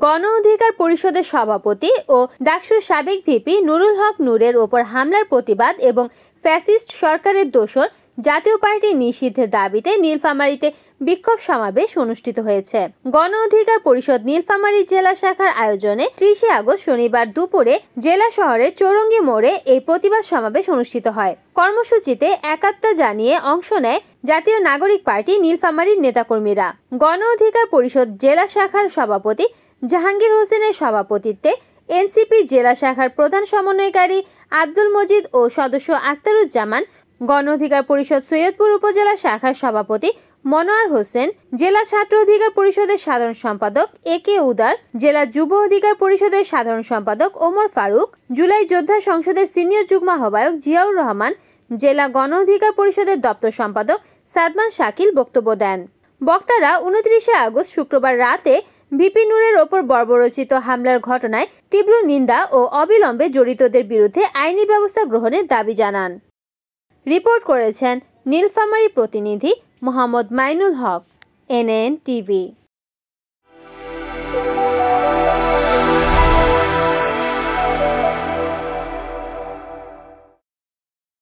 গণ অধিকার পরিষদের সভাপতি ও ডাকসুর সাবেক ভিপি নুরুল হক নূরের ওপর হামলার প্রতিবাদ এবং ফ্যাসিস্ট সরকারের দোসর জাতীয় পার্টি নিষিদ্ধের দাবিতে নীলফামারীতে বিক্ষোভ সমাবেশ অনুষ্ঠিত হয়েছে। গণ অধিকার পরিষদ নীলফামারী জেলা শাখার আয়োজনে 30 আগস্ট শনিবার দুপুরে জেলা শহরের চৌরঙ্গি মোড়ে এই প্রতিবাদ সমাবেশ অনুষ্ঠিত হয়। কর্মসূচিতে একাত্মতা জানিয়ে অংশ নেয় জাতীয় নাগরিক পার্টি নীলফামারীর নেতাকর্মীরা। গণ অধিকার পরিষদ জেলা শাখার সভাপতি জাহাঙ্গীর হোসেনের সভাপতিত্বে এনসিপি জেলা শাখার প্রধান সমন্বয়কারী আব্দুল মজিদ ও সদস্য আক্তারুজ্জামান, গণ অধিকার পরিষদ সৈয়দপুর উপজেলা শাখার সভাপতি মনোয়ার হোসেন, জেলা ছাত্র অধিকার পরিষদের সাধারণ সম্পাদক একে উদার, জেলা যুব অধিকার পরিষদের সাধারণ সম্পাদক ওমর ফারুক, জুলাই যোদ্ধা সংসদের সিনিয়র যুগ্ম আহ্বায়ক জিয়াউর রহমান, জেলা গণ অধিকার পরিষদের দপ্তর সম্পাদক সাদমান শাকিল বক্তব্য দেন। বক্তারা 29 আগস্ট শুক্রবার রাতে ভিপি নূরের ওপর বর্বরোচিত হামলার ঘটনায় তীব্র নিন্দা ও অবিলম্বে জড়িতদের বিরুদ্ধে আইনি ব্যবস্থা গ্রহণের দাবি জানান। রিপোর্ট করেছেন নীলফামারী প্রতিনিধি মোহাম্মদ মাইনুল হক, NN টিভি।